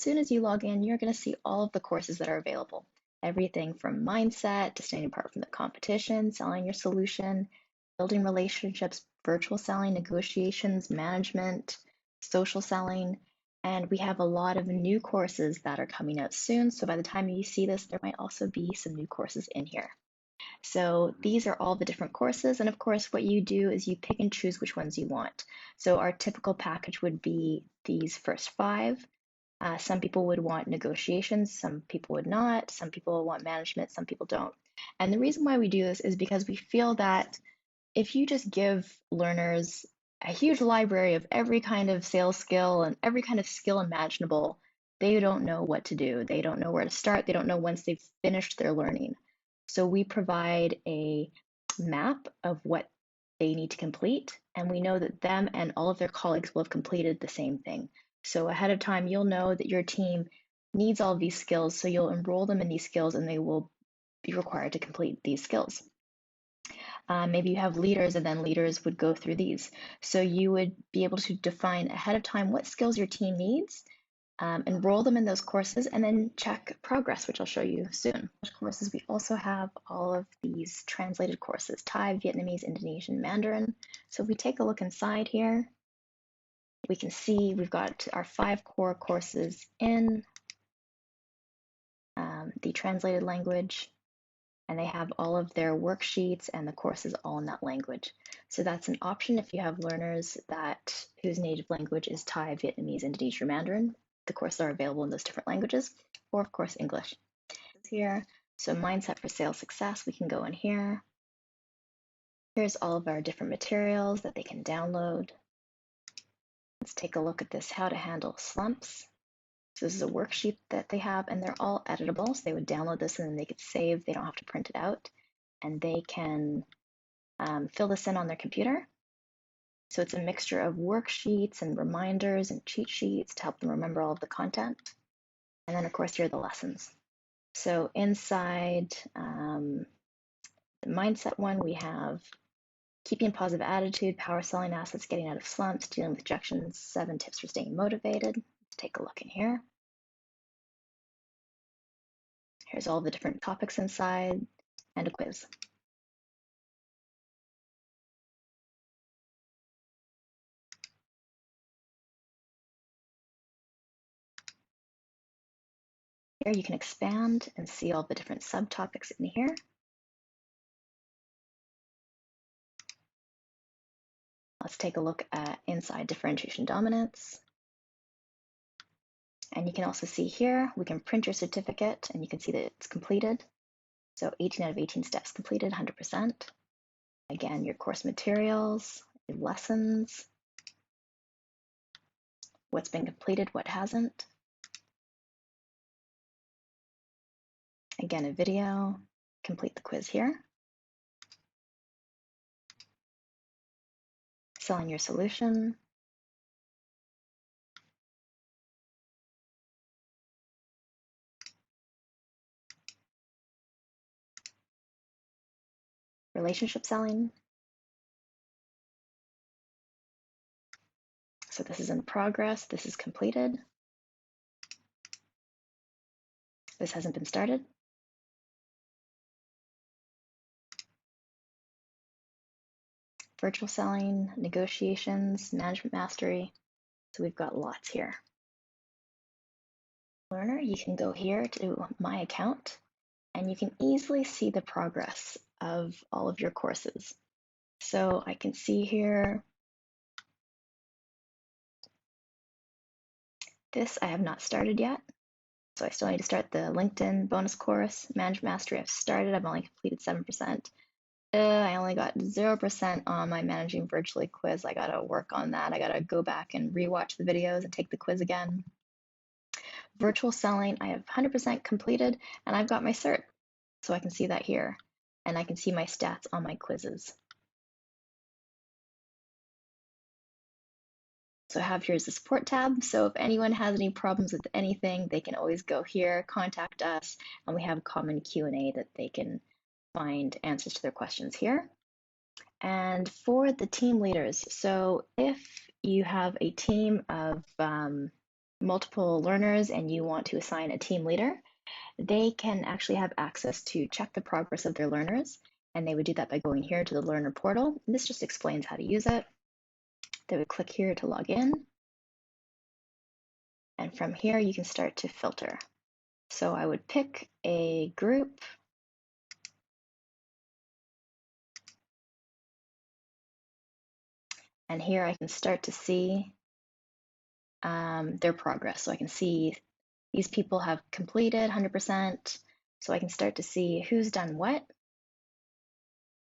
As soon as you log in, you're going to see all of the courses that are available. Everything from mindset to standing apart from the competition, selling your solution, building relationships, virtual selling, negotiations, management, social selling. And we have a lot of new courses that are coming out soon. So by the time you see this, there might also be some new courses in here. So these are all the different courses. And of course, what you do is you pick and choose which ones you want. So our typical package would be these first 5. Some people would want negotiations, some people would not, some people want management, some people don't. And the reason why we do this is because we feel that if you just give learners a huge library of every kind of sales skill and every kind of skill imaginable, they don't know what to do. They don't know where to start. They don't know once they've finished their learning. So we provide a map of what they need to complete, and we know that them and all of their colleagues will have completed the same thing. So ahead of time, you'll know that your team needs all of these skills, so you'll enroll them in these skills and they will be required to complete these skills. Maybe you have leaders and then leaders would go through these. So you would be able to define ahead of time what skills your team needs, enroll them in those courses, and then check progress, which I'll show you soon. Courses, we also have all of these translated courses, Thai, Vietnamese, Indonesian, Mandarin. So if we take a look inside here, we can see we've got our 5 core courses in the translated language, and they have all of their worksheets and the courses all in that language. So that's an option if you have learners whose native language is Thai, Vietnamese, Indonesian, Mandarin. The courses are available in those different languages, or of course English. Here, so mindset for sales success, we can go in here. Here's all of our different materials that they can download. Let's take a look at this, how to handle slumps. So this is a worksheet that they have, and they're all editable. So they would download this and then they could save. They don't have to print it out, and they can fill this in on their computer. So it's a mixture of worksheets and reminders and cheat sheets to help them remember all of the content. And then of course, here are the lessons. So inside the mindset one, we have keeping a positive attitude, power selling assets, getting out of slumps, dealing with rejections, 7 tips for staying motivated. Let's take a look in here. Here's all the different topics inside and a quiz. Here you can expand and see all the different subtopics in here. Let's take a look at inside differentiation dominance. And you can also see here, we can print your certificate and you can see that it's completed. So 18 out of 18 steps completed, 100%. Again, your course materials, your lessons, what's been completed, what hasn't. Again, a video, complete the quiz here. Selling your solution. Relationship selling. So this is in progress, this is completed. This hasn't been started. Virtual selling, negotiations, management mastery. So we've got lots here. Learner, you can go here to My Account, and you can easily see the progress of all of your courses. So I can see here, this I have not started yet. So I still need to start the LinkedIn bonus course. Management Mastery, I've started, I've only completed 7%. I only got 0% on my Managing Virtually quiz. I gotta work on that. I gotta go back and rewatch the videos and take the quiz again. Virtual selling, I have 100% completed and I've got my cert. So I can see that here and I can see my stats on my quizzes. So I have here's the support tab. So if anyone has any problems with anything, they can always go here, contact us, and we have a common Q&A that they can find answers to their questions here. And for the team leaders, so if you have a team of multiple learners and you want to assign a team leader, they can actually have access to check the progress of their learners. And they would do that by going here to the learner portal. And this just explains how to use it. They would click here to log in. And from here, you can start to filter. So I would pick a group. And here I can start to see their progress. So I can see these people have completed 100%. So I can start to see who's done what.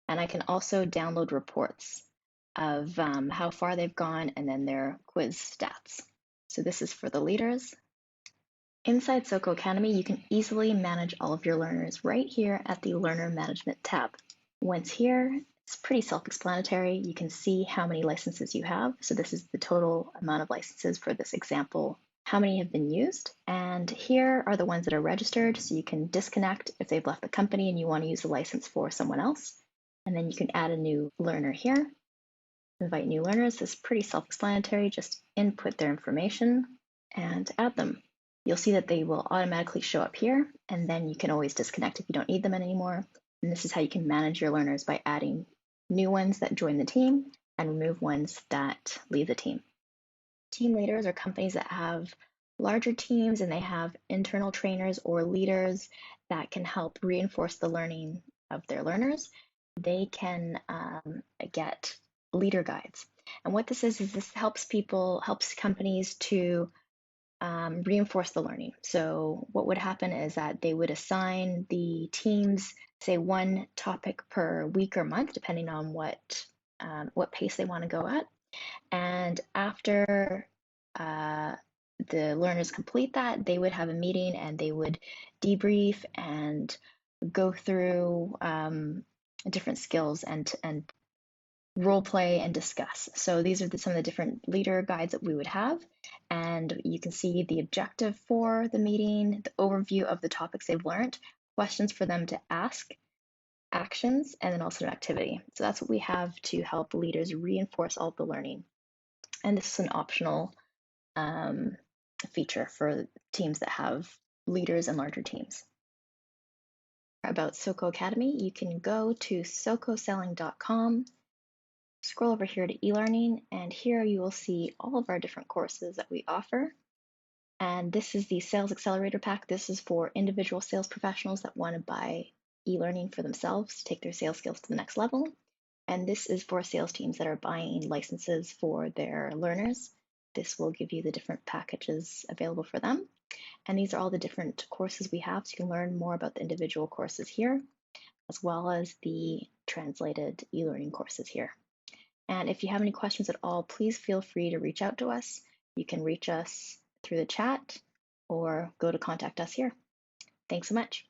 And I can also download reports of how far they've gone and then their quiz stats. So this is for the leaders. Inside SOCO Academy, you can easily manage all of your learners right here at the Learner Management tab. Once here, it's pretty self-explanatory. You can see how many licenses you have. So this is the total amount of licenses for this example, how many have been used. And here are the ones that are registered. So you can disconnect if they've left the company and you want to use the license for someone else. And then you can add a new learner here. Invite new learners. This is pretty self-explanatory. Just input their information and add them. You'll see that they will automatically show up here, and then you can always disconnect if you don't need them anymore. And this is how you can manage your learners by adding new ones that join the team and remove ones that leave the team. Team leaders are companies that have larger teams and they have internal trainers or leaders that can help reinforce the learning of their learners. They can get leader guides. And what this is this helps companies to reinforce the learning. So what would happen is that they would assign the teams, say, one topic per week or month, depending on what pace they want to go at. And after the learners complete that, they would have a meeting and they would debrief and go through different skills and role play and discuss. So these are some of the different leader guides that we would have. And you can see the objective for the meeting, the overview of the topics they've learned, questions for them to ask, actions, and then also an activity. So that's what we have to help leaders reinforce all the learning. And this is an optional feature for teams that have leaders and larger teams. About SOCO Academy, you can go to socoselling.com, scroll over here to e-learning, and here you will see all of our different courses that we offer. And this is the Sales Accelerator Pack. This is for individual sales professionals that want to buy e-learning for themselves to take their sales skills to the next level. And this is for sales teams that are buying licenses for their learners. This will give you the different packages available for them. And these are all the different courses we have, so you can learn more about the individual courses here, as well as the translated e-learning courses here. And if you have any questions at all, please feel free to reach out to us. You can reach us through the chat or go to contact us here. Thanks so much.